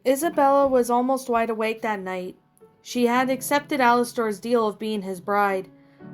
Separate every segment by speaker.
Speaker 1: Isabella was almost wide awake that night. She had accepted Alastor's deal of being his bride.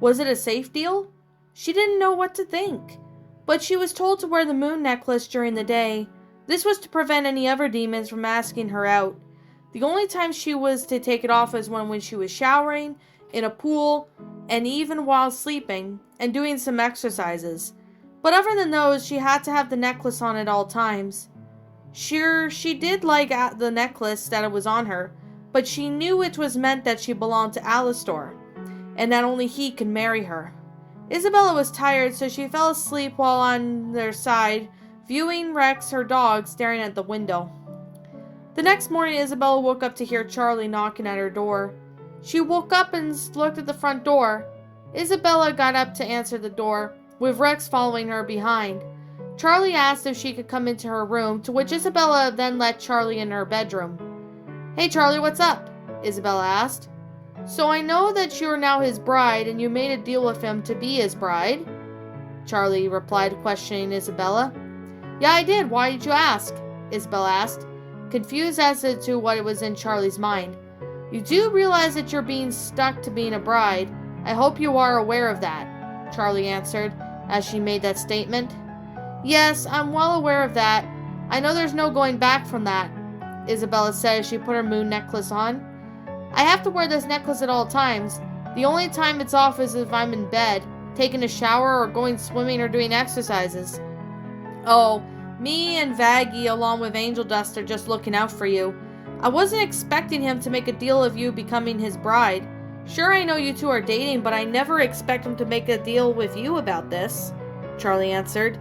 Speaker 1: Was it a safe deal? She didn't know what to think. But she was told to wear the moon necklace during the day. This was to prevent any other demons from asking her out. The only time she was to take it off was when she was showering, in a pool, and even while sleeping, and doing some exercises. But other than those, she had to have the necklace on at all times. Sure, she did like the necklace that it was on her, but she knew it was meant that she belonged to Alastor, and that only he could marry her. Isabella was tired, so she fell asleep while on their side, viewing Rex, her dog, staring at the window. The next morning, Isabella woke up to hear Charlie knocking at her door. She woke up and looked at the front door. Isabella got up to answer the door, with Rex following her behind. Charlie asked if she could come into her room, to which Isabella then let Charlie in her bedroom. "Hey Charlie, what's up?" Isabella asked. "So I know that you are now his bride, and you made a deal with him to be his bride?" Charlie replied, questioning Isabella. "Yeah, I did. Why did you ask?" Isabella asked, confused as to what was in Charlie's mind. "You do realize that you're being stuck to being a bride. I hope you are aware of that," Charlie answered as she made that statement. "Yes, I'm well aware of that. I know there's no going back from that," Isabella said as she put her moon necklace on. "I have to wear this necklace at all times. The only time it's off is if I'm in bed, taking a shower, or going swimming or doing exercises." "Oh, me and Vaggie along with Angel Dust are just looking out for you. I wasn't expecting him to make a deal of you becoming his bride. Sure, I know you two are dating, but I never expect him to make a deal with you about this," Charlie answered.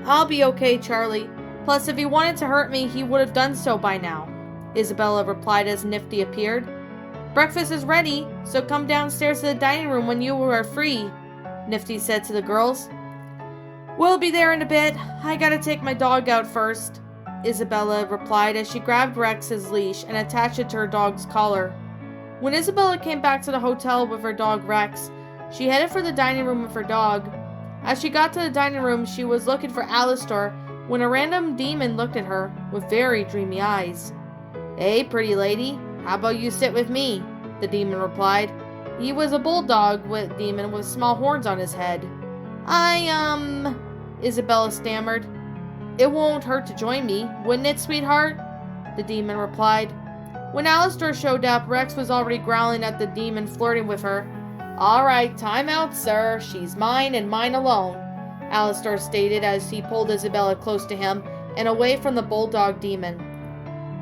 Speaker 1: "I'll be okay, Charlie. Plus, if he wanted to hurt me, he would have done so by now," Isabella replied as Nifty appeared. "Breakfast is ready, so come downstairs to the dining room when you are free," Nifty said to the girls. "We'll be there in a bit. I gotta take my dog out first," Isabella replied as she grabbed Rex's leash and attached it to her dog's collar. When Isabella came back to the hotel with her dog Rex, she headed for the dining room with her dog. As she got to the dining room, she was looking for Alastor when a random demon looked at her with very dreamy eyes. "Hey, pretty lady, how about you sit with me?" the demon replied. He was a bulldog demon with small horns on his head. Isabella stammered. "It won't hurt to join me, wouldn't it, sweetheart?" the demon replied. When Alastor showed up, Rex was already growling at the demon, flirting with her. "All right, time out, sir. She's mine and mine alone," Alastor stated as he pulled Isabella close to him and away from the bulldog demon.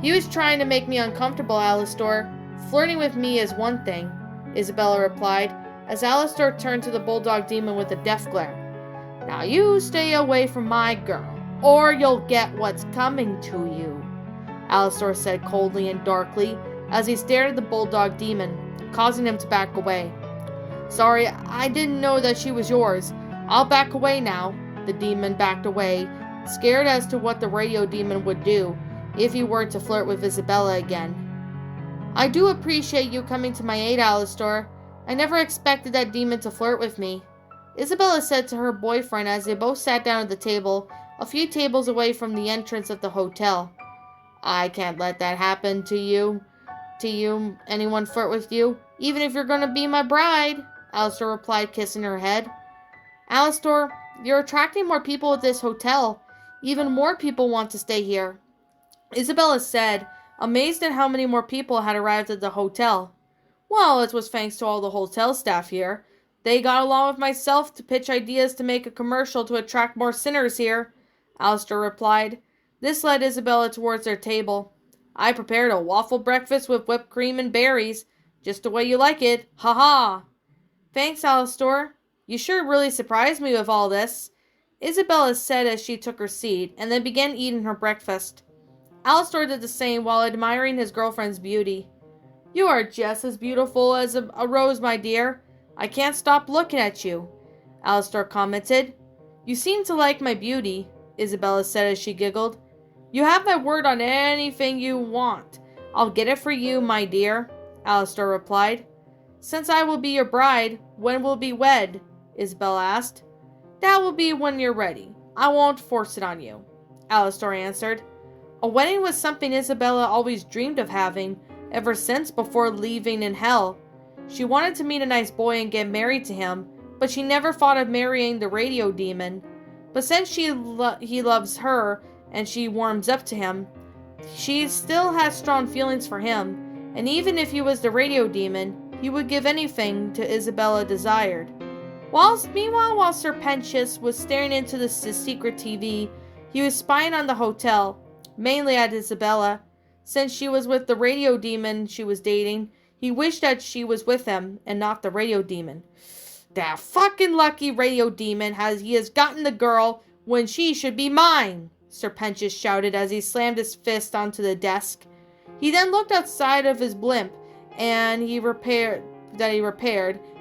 Speaker 1: "He was trying to make me uncomfortable, Alastor. Flirting with me is one thing," Isabella replied as Alastor turned to the bulldog demon with a death glare. "Now you stay away from my girl, or you'll get what's coming to you," Alastor said coldly and darkly as he stared at the bulldog demon, causing him to back away. "Sorry, I didn't know that she was yours. I'll back away now." The demon backed away, scared as to what the radio demon would do if he were to flirt with Isabella again. "I do appreciate you coming to my aid, Alastor. I never expected that demon to flirt with me," Isabella said to her boyfriend as they both sat down at the table, a few tables away from the entrance of the hotel. "I can't let that happen to you. Anyone flirt with you, even if you're gonna be my bride," Alastor replied, kissing her head. "Alastor, you're attracting more people at this hotel. Even more people want to stay here," Isabella said, amazed at how many more people had arrived at the hotel. "Well, it was thanks to all the hotel staff here. They got along with myself to pitch ideas to make a commercial to attract more sinners here," Alastor replied. This led Isabella towards their table. "I prepared a waffle breakfast with whipped cream and berries, just the way you like it. Ha ha!" "Thanks, Alastor. You sure really surprised me with all this," Isabella said as she took her seat, and then began eating her breakfast. Alastor did the same while admiring his girlfriend's beauty. "You are just as beautiful as a rose, my dear. I can't stop looking at you," Alastor commented. "You seem to like my beauty," Isabella said as she giggled. "You have my word on anything you want. I'll get it for you, my dear," Alastor replied. "Since I will be your bride, when will we wed?" Isabella asked. "That will be when you're ready. I won't force it on you," Alastor answered. A wedding was something Isabella always dreamed of having, ever since before leaving in hell. She wanted to meet a nice boy and get married to him, but she never thought of marrying the radio demon. But since he loves her and she warms up to him, she still has strong feelings for him, and even if he was the radio demon, he would give anything to Isabella desired. Meanwhile, while Serpentius was staring into the secret TV, he was spying on the hotel, mainly at Isabella. Since she was with the radio demon she was dating, he wished that she was with him and not the radio demon. That fucking lucky radio demon has gotten the girl when she should be mine, Serpentius shouted as he slammed his fist onto the desk. He then looked outside of his blimp and he repaired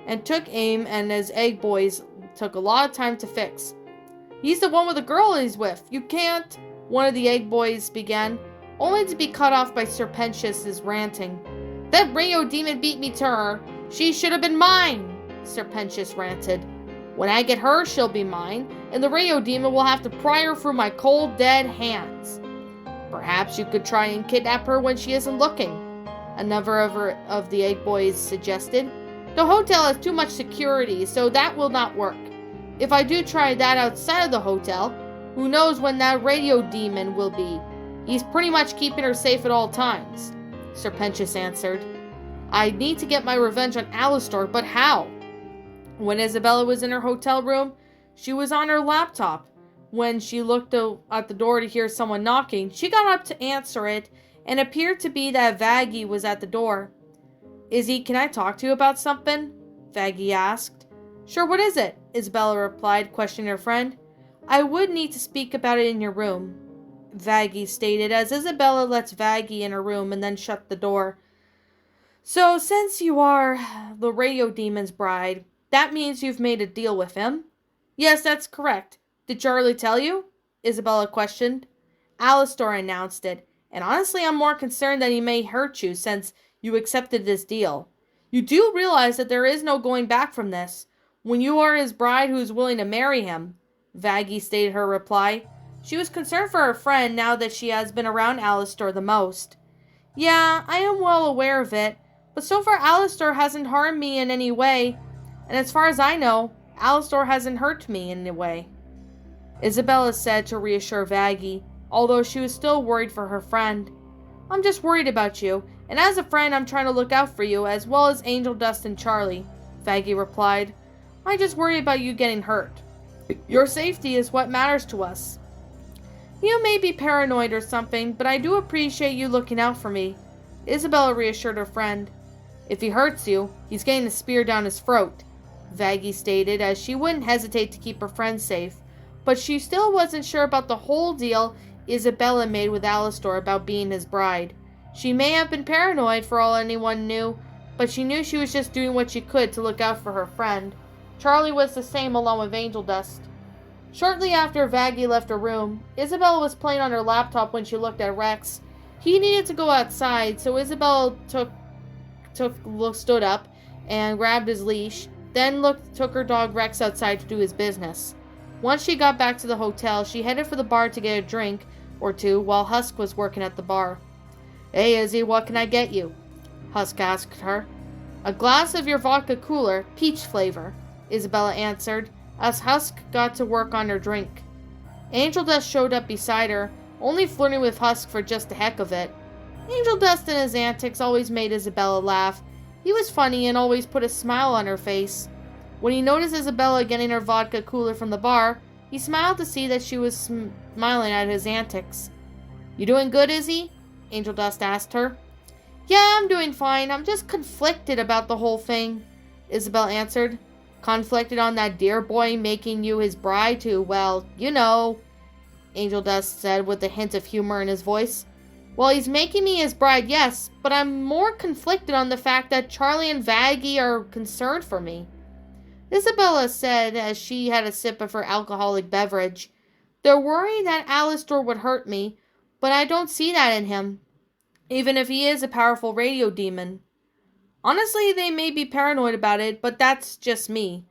Speaker 1: and took aim, and his egg boys took a lot of time to fix. He's the one with the girl he's with. You can't, one of the egg boys began, only to be cut off by Serpentius' ranting. That radio demon beat me to her. She should have been mine, Serpentius ranted. When I get her, she'll be mine, and the radio demon will have to pry her through my cold, dead hands. Perhaps you could try and kidnap her when she isn't looking, another of the egg boys suggested. The hotel has too much security, so that will not work. If I do try that outside of the hotel, who knows when that radio demon will be? He's pretty much keeping her safe at all times, Serpentius answered. I need to get my revenge on Alastor, but how? When Isabella was in her hotel room, she was on her laptop. When she looked at the door to hear someone knocking, she got up to answer it, and appeared to be that Vaggie was at the door. Izzy, can I talk to you about something? Vaggie asked. Sure, what is it? Isabella replied, questioning her friend. I would need to speak about it in your room, Vaggie stated as Isabella lets Vaggie in her room and then shut the door. So, since you are the radio demon's bride, that means you've made a deal with him? Yes, that's correct. Did Charlie tell you? Isabella questioned. Alastor announced it, and honestly I'm more concerned that he may hurt you since you accepted this deal. You do realize that there is no going back from this, when you are his bride who is willing to marry him, Vaggie stated her reply. She was concerned for her friend now that she has been around Alastor the most. Yeah, I am well aware of it, but so far Alastor hasn't harmed me in any way, and as far as I know, Alastor hasn't hurt me in any way, Isabella said to reassure Vaggie, although she was still worried for her friend. I'm just worried about you, and as a friend I'm trying to look out for you, as well as Angel Dust and Charlie, Vaggie replied. I just worry about you getting hurt. Your safety is what matters to us. You may be paranoid or something, but I do appreciate you looking out for me, Isabella reassured her friend. If he hurts you, he's getting a spear down his throat, Vaggie stated as she wouldn't hesitate to keep her friend safe, but she still wasn't sure about the whole deal Isabella made with Alastor about being his bride. She may have been paranoid for all anyone knew, but she knew she was just doing what she could to look out for her friend. Charlie was the same along with Angel Dust. Shortly after Vaggie left her room, Isabella was playing on her laptop when she looked at Rex. He needed to go outside, so Isabella stood up and grabbed his leash, then took her dog Rex outside to do his business. Once she got back to the hotel, she headed for the bar to get a drink or two while Husk was working at the bar. Hey Izzy, what can I get you? Husk asked her. A glass of your vodka cooler, peach flavor, Isabella answered, as Husk got to work on her drink. Angel Dust showed up beside her, only flirting with Husk for just the heck of it. Angel Dust and his antics always made Isabella laugh. He was funny and always put a smile on her face. When he noticed Isabella getting her vodka cooler from the bar, he smiled to see that she was smiling at his antics. You doing good, Izzy? Angel Dust asked her. Yeah, I'm doing fine. I'm just conflicted about the whole thing, Isabel answered. Conflicted on that dear boy making you his bride to, well, you know, Angel Dust said with a hint of humor in his voice. Well, he's making me his bride, yes, but I'm more conflicted on the fact that Charlie and Vaggie are concerned for me, Isabella said as she had a sip of her alcoholic beverage. They're worried that Alastor would hurt me, but I don't see that in him, even if he is a powerful radio demon. Honestly, they may be paranoid about it, but that's just me,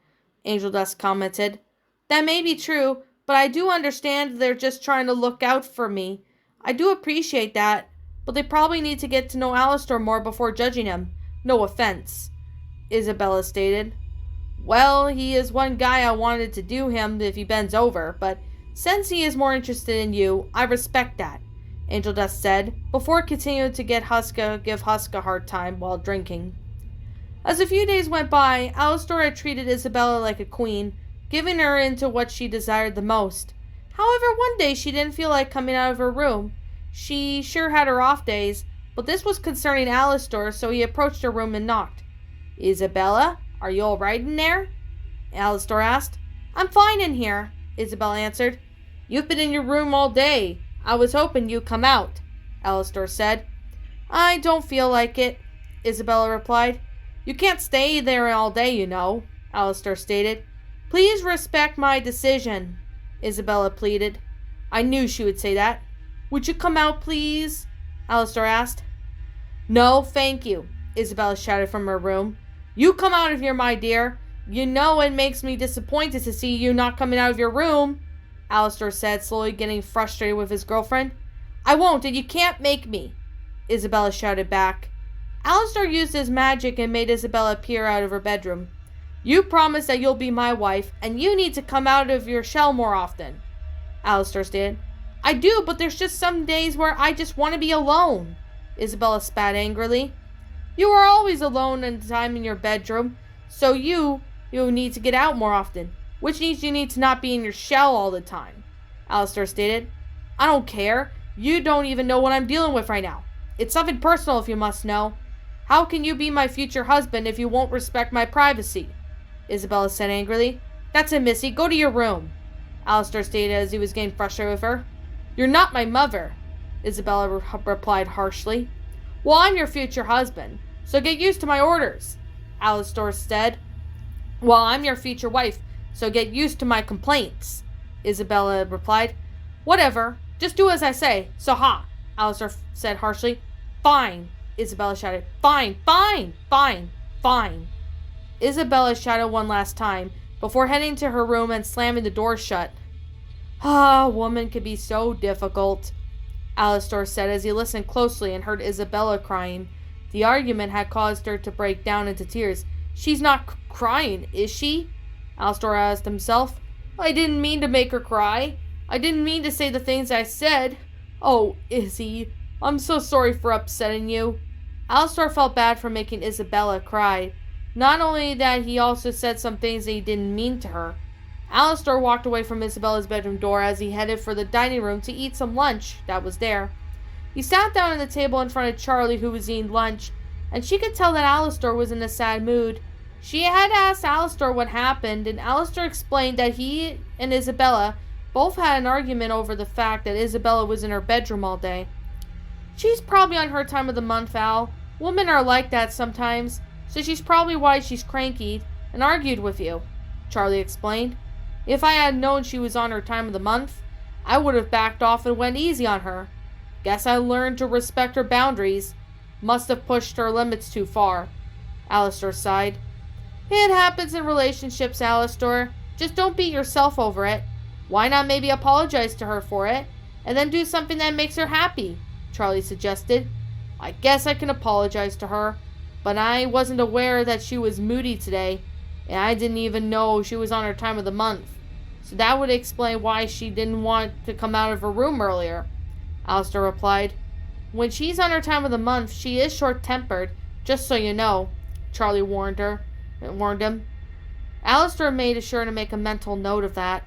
Speaker 1: Angel Dust commented. That may be true, but I do understand they're just trying to look out for me. I do appreciate that, but they probably need to get to know Alastor more before judging him. No offense, Isabella stated. Well, he is one guy I wanted to do him if he bends over, but since he is more interested in you, I respect that, Angel Dust said, before continuing to give Husk a hard time while drinking. As a few days went by, Alastor had treated Isabella like a queen, giving her into what she desired the most. However, one day she didn't feel like coming out of her room. She sure had her off days, but this was concerning Alastor, so he approached her room and knocked. Isabella, are you all right in there? Alastor asked. I'm fine in here, Isabella answered. You've been in your room all day. I was hoping you'd come out, Alastor said. I don't feel like it, Isabella replied. You can't stay there all day, you know, Alastor stated. Please respect my decision, Isabella pleaded. I knew she would say that. Would you come out, please? Alastor asked. No, thank you, Isabella shouted from her room. You come out of here, my dear. You know it makes me disappointed to see you not coming out of your room, Alastor said, slowly getting frustrated with his girlfriend. I won't, and you can't make me, Isabella shouted back. Alastor used his magic and made Isabella appear out of her bedroom. You promise that you'll be my wife, and you need to come out of your shell more often, Alastor stated. I do, but there's just some days where I just want to be alone, Isabella spat angrily. You are always alone in time in your bedroom, so you need to get out more often, which means you need to not be in your shell all the time, Alastor stated. I don't care. You don't even know what I'm dealing with right now. It's something personal if you must know. How can you be my future husband if you won't respect my privacy? Isabella said angrily. That's it, Missy. Go to your room, Alastor stated as he was getting frustrated with her. You're not my mother, Isabella replied harshly. Well, I'm your future husband, so get used to my orders, Alastor said. Well, I'm your future wife, so get used to my complaints, Isabella replied. Whatever, just do as I say, so ha, Alastor said harshly. Fine, Isabella shouted. Fine, fine, fine, fine. Isabella shouted one last time, before heading to her room and slamming the door shut. Ah, a woman could be so difficult, Alastor said as he listened closely and heard Isabella crying. The argument had caused her to break down into tears. She's not crying, is she? Alastor asked himself. I didn't mean to make her cry. I didn't mean to say the things I said. Oh, Izzy, I'm so sorry for upsetting you. Alastor felt bad for making Isabella cry. Not only that, he also said some things that he didn't mean to her. Alastor walked away from Isabella's bedroom door as he headed for the dining room to eat some lunch that was there. He sat down at the table in front of Charlie, who was eating lunch, and she could tell that Alastor was in a sad mood. She had asked Alastor what happened, and Alastor explained that he and Isabella both had an argument over the fact that Isabella was in her bedroom all day. She's probably on her time of the month, Al. Women are like that sometimes, so she's probably why she's cranky and argued with you, Charlie explained. If I had known she was on her time of the month, I would have backed off and went easy on her. Guess I learned to respect her boundaries. Must have pushed her limits too far, Alastor sighed. It happens in relationships, Alastor. Just don't beat yourself over it. Why not maybe apologize to her for it, and then do something that makes her happy, Charlie suggested. I guess I can apologize to her, but I wasn't aware that she was moody today, and I didn't even know she was on her time of the month. So that would explain why she didn't want to come out of her room earlier, Alastor replied. When she's on her time of the month, she is short-tempered, just so you know, Charlie warned him. Alastor made sure to make a mental note of that.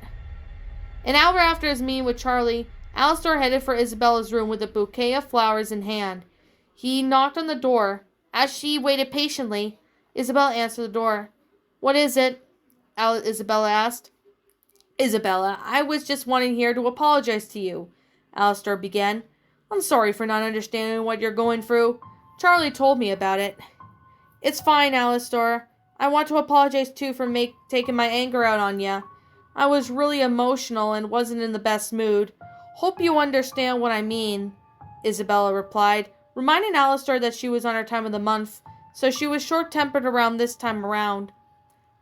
Speaker 1: An hour after his meeting with Charlie, Alastor headed for Isabella's room with a bouquet of flowers in hand. He knocked on the door. As she waited patiently, Isabella answered the door. What is it? Isabella asked. Isabella, I was just wanting here to apologize to you, Alastor began. I'm sorry for not understanding what you're going through. Charlie told me about it. It's fine, Alastor. I want to apologize too for taking my anger out on you. I was really emotional and wasn't in the best mood. Hope you understand what I mean, Isabella replied, reminding Alastor that she was on her time of the month, so she was short-tempered around this time around.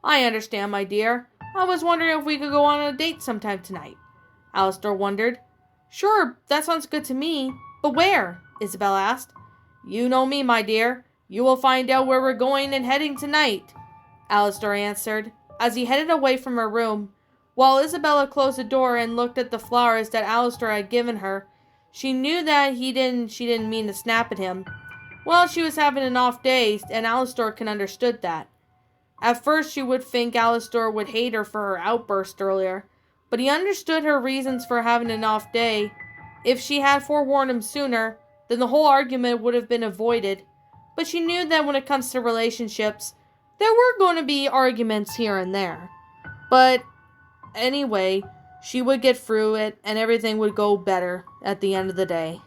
Speaker 1: I understand, my dear. I was wondering if we could go on a date sometime tonight, Alastor wondered. Sure, that sounds good to me. But where? Isabel asked. You know me, my dear. You will find out where we're going and heading tonight, Alastor answered, as he headed away from her room. While Isabella closed the door and looked at the flowers that Alastor had given her, she knew that she didn't mean to snap at him. Well, she was having an off day, and Alastor can understood that. At first, she would think Alastor would hate her for her outburst earlier, but he understood her reasons for having an off day. If she had forewarned him sooner, then the whole argument would have been avoided. But she knew that when it comes to relationships, there were going to be arguments here and there. But anyway, she would get through it and everything would go better at the end of the day.